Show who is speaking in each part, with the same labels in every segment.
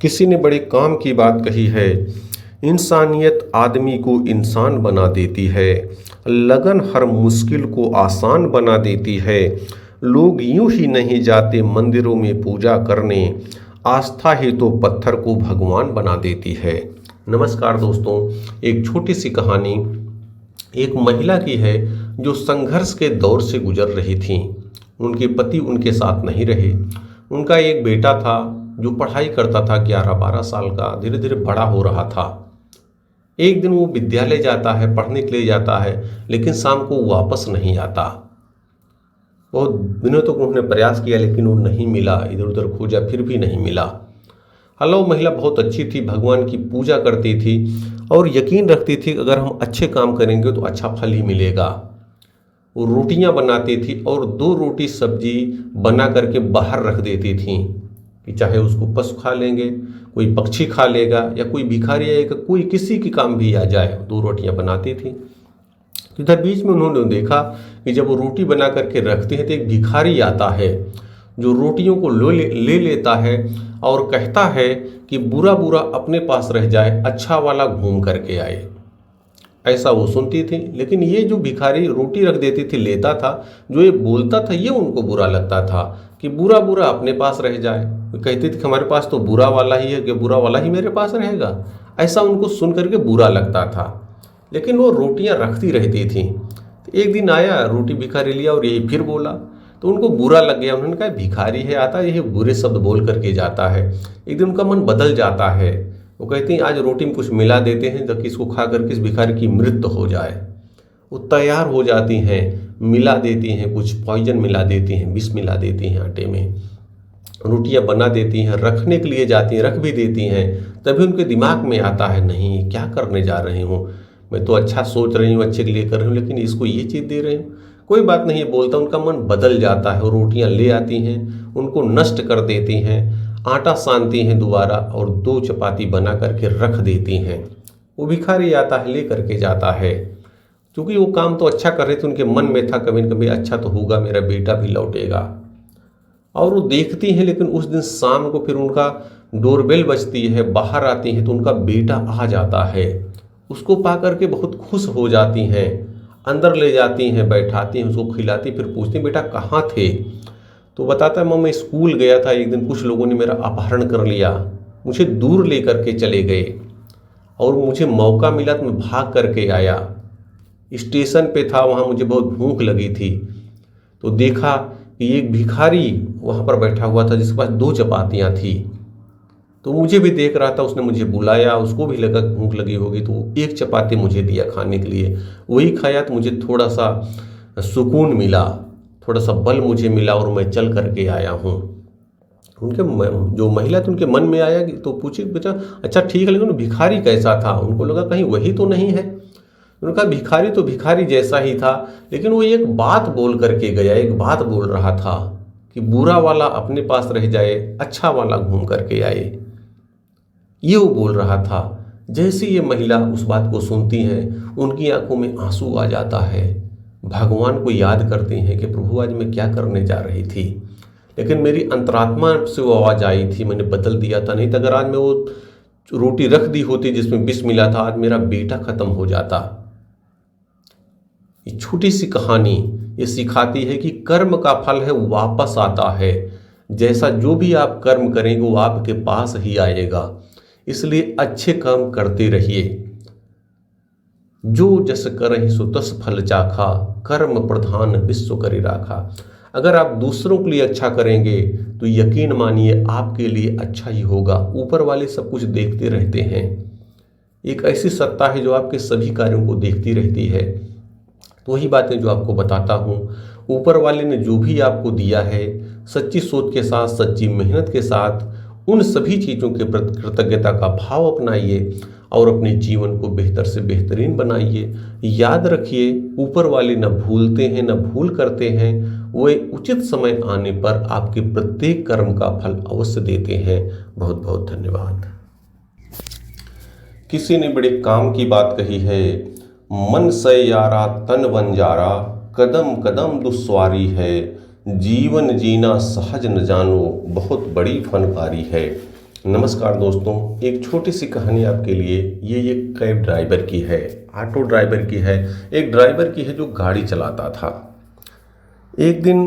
Speaker 1: किसी ने बड़े काम की बात कही है। इंसानियत आदमी को इंसान बना देती है। लगन हर मुश्किल को आसान बना देती है। लोग यूं ही नहीं जाते मंदिरों में पूजा करने। आस्था ही तो पत्थर को भगवान बना देती है। नमस्कार दोस्तों, एक छोटी सी कहानी एक महिला की है जो संघर्ष के दौर से गुजर रही थी। उनके पति उनके साथ नहीं रहे। उनका एक बेटा था जो पढ़ाई करता था, 11-12 साल का, धीरे धीरे बड़ा हो रहा था। एक दिन वो विद्यालय जाता है, पढ़ने के लिए जाता है, लेकिन शाम को वापस नहीं आता। बहुत दिनों तक उन्होंने प्रयास किया लेकिन वो नहीं मिला, इधर उधर खोजा फिर भी नहीं मिला। हालांकि वो महिला बहुत अच्छी थी, भगवान की पूजा करती थी और यकीन रखती थी अगर हम अच्छे काम करेंगे तो अच्छा फल ही मिलेगा। वो रोटियां बनाती थी और 2 रोटी सब्जी बना करके बाहर रख देती थी कि चाहे उसको पशु खा लेंगे, कोई पक्षी खा लेगा या कोई भिखारी आएगा, कोई किसी की काम भी आ जाए। 2 रोटियां बनाती थी। तो इधर बीच में उन्होंने देखा कि जब वो रोटी बना करके रखते हैं तो एक भिखारी आता है जो रोटियों को ले लेता है और कहता है कि बुरा बुरा अपने पास रह जाए, अच्छा वाला घूम करके आए। ऐसा वो सुनती थी, लेकिन ये जो भिखारी रोटी रख देती थी, लेता था, जो ये बोलता था ये उनको बुरा लगता था कि बुरा बुरा अपने पास रह जाए। वो कहती थी कि हमारे पास तो बुरा वाला ही है, कि बुरा वाला ही मेरे पास रहेगा। ऐसा उनको सुन करके बुरा लगता था, लेकिन वो रोटियां रखती रहती थी। तो एक दिन आया, रोटी भिखारी लिया और यही फिर बोला, तो उनको बुरा लग गया। उन्होंने कहा भिखारी है, आता है, यही बुरे शब्द बोल करके जाता है। एक दिन उनका मन बदल जाता है। वो कहते हैं आज रोटी में कुछ मिला देते हैं ताकि इसको खा करके इस भिखारी की मृत्यु हो जाए। वो तैयार हो जाती हैं, मिला देती हैं, कुछ पॉइजन मिला देती हैं, विष मिला देती हैं आटे में, रोटियां बना देती हैं, रखने के लिए जाती हैं, रख भी देती हैं। तभी उनके दिमाग में आता है नहीं, क्या करने जा रही हूँ, मैं तो अच्छा सोच रही हूँ, अच्छे के लिए कर रही हूँ, लेकिन इसको ये चीज़ दे रही हूँ। कोई बात नहीं बोलता, उनका मन बदल जाता है। वो रोटियां ले आती हैं, उनको नष्ट कर देती हैं, आटा सानती हैं दोबारा और 2 चपाती बना करके रख देती हैं। वो भिखारी आता है, ले करके जाता है। क्योंकि वो काम तो अच्छा कर रहे थे, उनके मन में था कभी न कभी अच्छा तो होगा, मेरा बेटा भी लौटेगा। और वो देखती हैं, लेकिन उस दिन शाम को फिर उनका डोरबेल बजती है, बाहर आती हैं तो उनका बेटा आ जाता है। उसको पा करके बहुत खुश हो जाती हैं, अंदर ले जाती हैं, बैठाती हैं, उसको खिलाती, फिर पूछती बेटा कहाँ थे। तो बताता है मैं स्कूल गया था, एक दिन कुछ लोगों ने मेरा अपहरण कर लिया, मुझे दूर ले करके चले गए और मुझे मौका मिला तो मैं भाग करके आया। स्टेशन पे था, वहाँ मुझे बहुत भूख लगी थी, तो देखा कि एक भिखारी वहाँ पर बैठा हुआ था जिसके पास 2 चपातियाँ थी। तो मुझे भी देख रहा था, उसने मुझे बुलाया, उसको भी लगा भूख लगी होगी, तो 1 चपाती मुझे दिया खाने के लिए। वही खाया तो मुझे थोड़ा सा सुकून मिला, थोड़ा सा बल मुझे मिला और मैं चल करके आया हूँ। उनके जो महिला थी उनके मन में आया कि तो पूछी बेटा अच्छा ठीक है, लेकिन भिखारी कैसा था। उनको लगा कहीं वही तो नहीं है। उन्होंने कहा भिखारी तो भिखारी जैसा ही था, लेकिन वो एक बात बोल करके गया, एक बात बोल रहा था कि बुरा वाला अपने पास रह जाए, अच्छा वाला घूम करके आए। ये वो बोल रहा था। जैसे ये महिला उस बात को सुनती हैं, उनकी आंखों में आंसू आ जाता है, भगवान को याद करती हैं कि प्रभु आज मैं क्या करने जा रही थी, लेकिन मेरी अंतरात्मा से वो आवाज़ आई थी, मैंने बदल दिया था। नहीं तो अगर आज मैं वो रोटी रख दी होती जिसमें विष मिला था, आज मेरा बेटा खत्म हो जाता। ये छोटी सी कहानी ये सिखाती है कि कर्म का फल है वापस आता है। जैसा जो भी आप कर्म करेंगे वो आपके पास ही आएगा। इसलिए अच्छे काम करते रहिए। जो जस करहि सो तस फल चाखा, कर्म प्रधान विश्व करि राखा। अगर आप दूसरों के लिए अच्छा करेंगे तो यकीन मानिए आपके लिए अच्छा ही होगा। ऊपर वाले सब कुछ देखते रहते हैं। एक ऐसी सत्ता है जो आपके सभी कार्यों को देखती रहती है। तो वही बातें जो आपको बताता हूँ, ऊपर वाले ने जो भी आपको दिया है, सच्ची सोच के साथ, सच्ची मेहनत के साथ उन सभी चीज़ों के प्रति कृतज्ञता का भाव अपनाइए और अपने जीवन को बेहतर से बेहतरीन बनाइए। याद रखिए ऊपर वाले न भूलते हैं न भूल करते हैं, वे उचित समय आने पर आपके प्रत्येक कर्म का फल अवश्य देते हैं। बहुत बहुत धन्यवाद। किसी ने बड़े काम की बात कही है, मन से यारा तन बंजारा, कदम कदम दुश्वारी है, जीवन जीना सहज न जानो, बहुत बड़ी फनकारी है। नमस्कार दोस्तों, एक छोटी सी कहानी आपके लिए। ये एक कैब ड्राइवर की है, ऑटो ड्राइवर की है। एक ड्राइवर की है जो गाड़ी चलाता था। एक दिन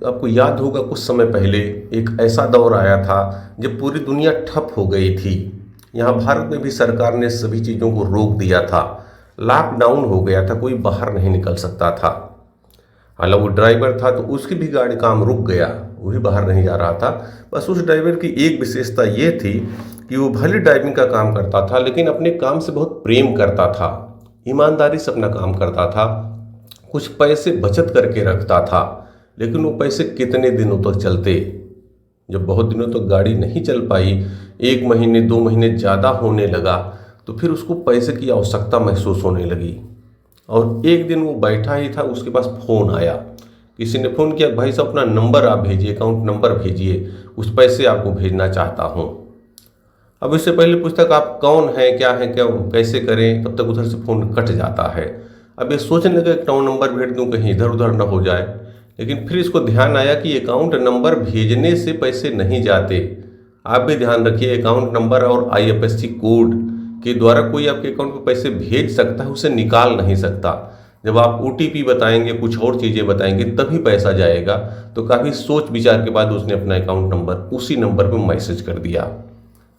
Speaker 1: आपको याद होगा, कुछ समय पहले एक ऐसा दौर आया था जब पूरी दुनिया ठप हो गई थी। यहाँ भारत में भी सरकार ने सभी चीज़ों को रोक दिया था। लॉकडाउन हो गया था, कोई बाहर नहीं निकल सकता था। हालांकि वो ड्राइवर था तो उसकी भी गाड़ी काम रुक गया, वो भी बाहर नहीं जा रहा था। बस उस ड्राइवर की एक विशेषता ये थी कि वो भले ड्राइविंग का काम करता था, लेकिन अपने काम से बहुत प्रेम करता था, ईमानदारी से अपना काम करता था, कुछ पैसे बचत करके रखता था। लेकिन वो पैसे कितने दिनों तक चलते? जब बहुत दिनों तक गाड़ी नहीं चल पाई, 1 महीने 2 महीने ज़्यादा होने लगा, तो फिर उसको पैसे की आवश्यकता महसूस होने लगी। और एक दिन वो बैठा ही था, उसके पास फ़ोन आया। किसी ने फ़ोन किया, भाई साहब अपना नंबर आप भेजिए, अकाउंट नंबर भेजिए, कुछ पैसे आपको भेजना चाहता हूँ। अब इससे पहले पूछता कि आप कौन हैं, क्या है, क्या कैसे करें, तब तक उधर से फ़ोन कट जाता है। अब ये सोचने लगा अकाउंट नंबर भेज दूँ, कहीं इधर उधर ना हो जाए। लेकिन फिर इसको ध्यान आया कि अकाउंट नंबर भेजने से पैसे नहीं जाते। आप भी ध्यान रखिए, अकाउंट नंबर और IFSC कोड के द्वारा कोई आपके अकाउंट में पैसे भेज सकता है, उसे निकाल नहीं सकता। जब आप OTP बताएंगे, कुछ और चीज़ें बताएंगे, तभी पैसा जाएगा। तो काफ़ी सोच विचार के बाद उसने अपना अकाउंट नंबर उसी नंबर पर मैसेज कर दिया,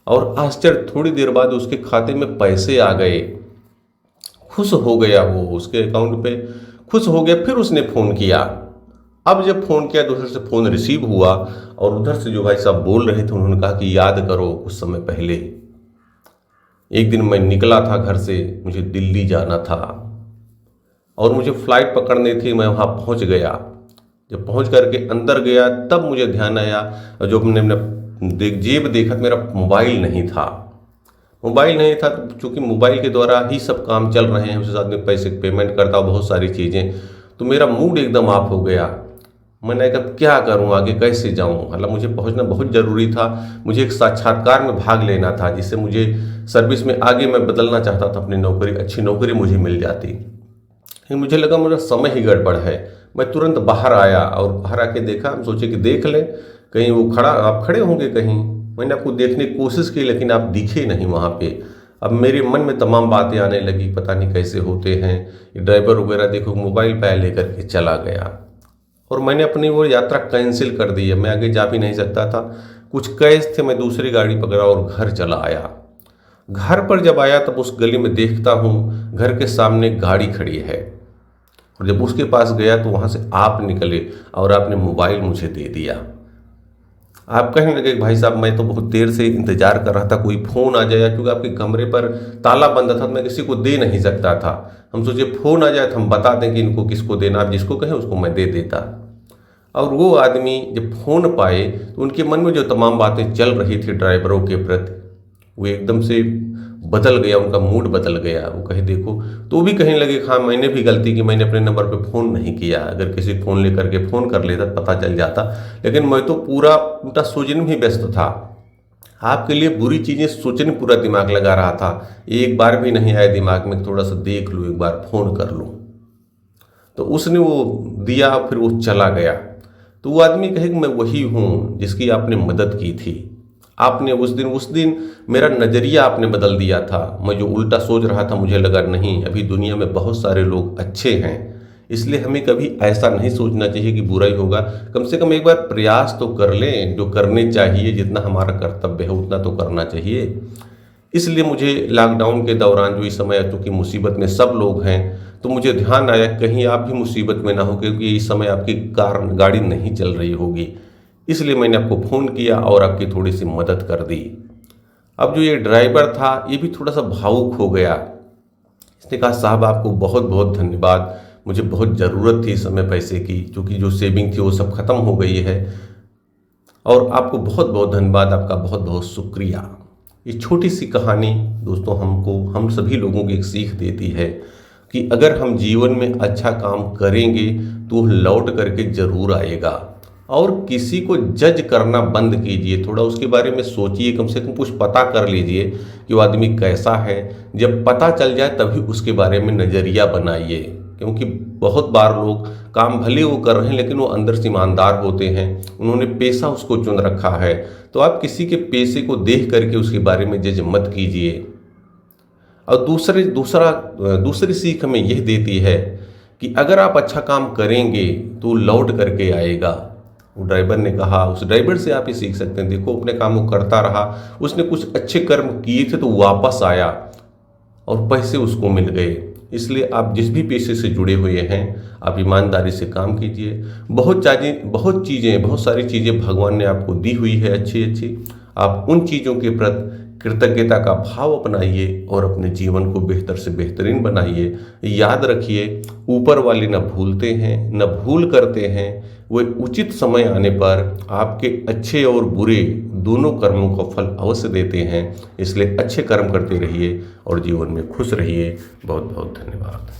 Speaker 1: और आश्चर्य, थोड़ी देर बाद उसके खाते में पैसे आ गए। खुश हो गया वो, उसके अकाउंट पे खुश हो गया। फिर उसने फ़ोन किया। अब जब फ़ोन किया तो उधर से फ़ोन रिसीव हुआ, और उधर से जो भाई साहब बोल रहे थे, उन्होंने कहा कि याद करो, कुछ समय पहले एक दिन मैं निकला था घर से, मुझे दिल्ली जाना था और मुझे फ़्लाइट पकड़नी थी। मैं वहाँ पहुँच गया। जब पहुँच करके अंदर गया तब मुझे ध्यान आया, जो हमने जेब देखा तो मेरा मोबाइल नहीं था। मोबाइल नहीं था तो चूँकि मोबाइल के द्वारा ही सब काम चल रहे हैं, उसके साथ में पैसे पेमेंट करता हूँ, बहुत सारी चीज़ें, तो मेरा मूड एकदम ऑफ हो गया। मैंने कहा क्या करूं, आगे कैसे जाऊं। हालांकि मुझे पहुंचना बहुत ज़रूरी था, मुझे एक साक्षात्कार में भाग लेना था, जिससे मुझे सर्विस में आगे मैं बदलना चाहता था, अपनी नौकरी, अच्छी नौकरी मुझे मिल जाती। लेकिन मुझे लगा मेरा समय ही गड़बड़ है। मैं तुरंत बाहर आया, और बाहर आके देखा, हम सोचे कि देख लें कहीं वो खड़ा, आप खड़े होंगे कहीं। मैंने आपको देखने की कोशिश की, लेकिन आप दिखे नहीं वहाँ पे। अब मेरे मन में तमाम बातें आने लगी, पता नहीं कैसे होते हैं ये ड्राइवर वगैरह, देखो मोबाइल पे लेकर के चला गया। और मैंने अपनी वो यात्रा कैंसिल कर दी है, मैं आगे जा भी नहीं सकता था। कुछ कैश थे, मैं दूसरी गाड़ी पकड़ा और घर चला आया। घर पर जब आया तब उस गली में देखता हूँ घर के सामने गाड़ी खड़ी है, और जब उसके पास गया तो वहाँ से आप निकले और आपने मोबाइल मुझे दे दिया। आप कहने लगे भाई साहब, मैं तो बहुत देर से इंतजार कर रहा था कोई फ़ोन आ जाए, क्योंकि आपके कमरे पर ताला बंद था, तो मैं किसी को दे नहीं सकता था। हम सोचे फ़ोन आ जाए तो हम बता दें कि इनको किसको देना, आप जिसको कहें उसको मैं दे देता। और वो आदमी जब फ़ोन पाए तो उनके मन में जो तमाम बातें चल रही थी ड्राइवरों के प्रति, वो एकदम से बदल गया, उनका मूड बदल गया। वो कहे देखो, तो भी कहने लगे हाँ मैंने भी गलती की, मैंने अपने नंबर पे फ़ोन नहीं किया, अगर किसी फ़ोन लेकर के फ़ोन कर लेता पता चल जाता। लेकिन मैं तो पूरा उल्टा सोचने में ही व्यस्त था, आपके लिए बुरी चीज़ें सोचने पूरा दिमाग लगा रहा था। एक बार भी नहीं आया दिमाग में थोड़ा सा देख लूँ, एक बार फ़ोन कर लूँ। तो उसने वो दिया, फिर वो चला गया। तो वो आदमी कहे कि मैं वही हूँ जिसकी आपने मदद की थी। आपने उस दिन मेरा नज़रिया आपने बदल दिया था। मैं जो उल्टा सोच रहा था, मुझे लगा नहीं, अभी दुनिया में बहुत सारे लोग अच्छे हैं, इसलिए हमें कभी ऐसा नहीं सोचना चाहिए कि बुरा ही होगा। कम से कम एक बार प्रयास तो कर लें, जो करने चाहिए, जितना हमारा कर्तव्य है उतना तो करना चाहिए। इसलिए मुझे लॉकडाउन के दौरान जो इस समय, चूँकि मुसीबत में सब लोग हैं, तो मुझे ध्यान आया कहीं आप भी मुसीबत में ना हो, क्योंकि इस समय आपकी गाड़ी नहीं चल रही होगी। इसलिए मैंने आपको फ़ोन किया और आपकी थोड़ी सी मदद कर दी। अब जो ये ड्राइवर था ये भी थोड़ा सा भावुक हो गया। इसने कहा साहब आपको बहुत बहुत धन्यवाद, मुझे बहुत ज़रूरत थी इस समय पैसे की, क्योंकि जो सेविंग थी वो सब ख़त्म हो गई है, और आपको बहुत बहुत धन्यवाद, आपका बहुत बहुत शुक्रिया। ये छोटी सी कहानी दोस्तों हम सभी लोगों को एक सीख देती है कि अगर हम जीवन में अच्छा काम करेंगे तो लौट करके ज़रूर आएगा। और किसी को जज करना बंद कीजिए, थोड़ा उसके बारे में सोचिए, कम से कम कुछ पता कर लीजिए कि वो आदमी कैसा है। जब पता चल जाए तभी उसके बारे में नज़रिया बनाइए, क्योंकि बहुत बार लोग काम भले वो कर रहे हैं लेकिन वो अंदर से ईमानदार होते हैं, उन्होंने पेशा उसको चुन रखा है। तो आप किसी के पेशे को देख करके उसके बारे में जज मत कीजिए। और दूसरी सीख हमें यह देती है कि अगर आप अच्छा काम करेंगे तो लौट करके आएगा। वो ड्राइवर ने कहा, उस ड्राइवर से आप ये सीख सकते हैं, देखो अपने काम को करता रहा, उसने कुछ अच्छे कर्म किए थे तो वापस आया और पैसे उसको मिल गए। इसलिए आप जिस भी पेशे से जुड़े हुए हैं आप ईमानदारी से काम कीजिए। बहुत सारी चीज़ें भगवान ने आपको दी हुई है अच्छी अच्छी, आप उन चीज़ों के प्रति कृतज्ञता का भाव अपनाइए और अपने जीवन को बेहतर से बेहतरीन बनाइए। याद रखिए, ऊपर वाले न भूलते हैं न भूल करते हैं, वे उचित समय आने पर आपके अच्छे और बुरे दोनों कर्मों का फल अवश्य देते हैं। इसलिए अच्छे कर्म करते रहिए और जीवन में खुश रहिए। बहुत बहुत धन्यवाद।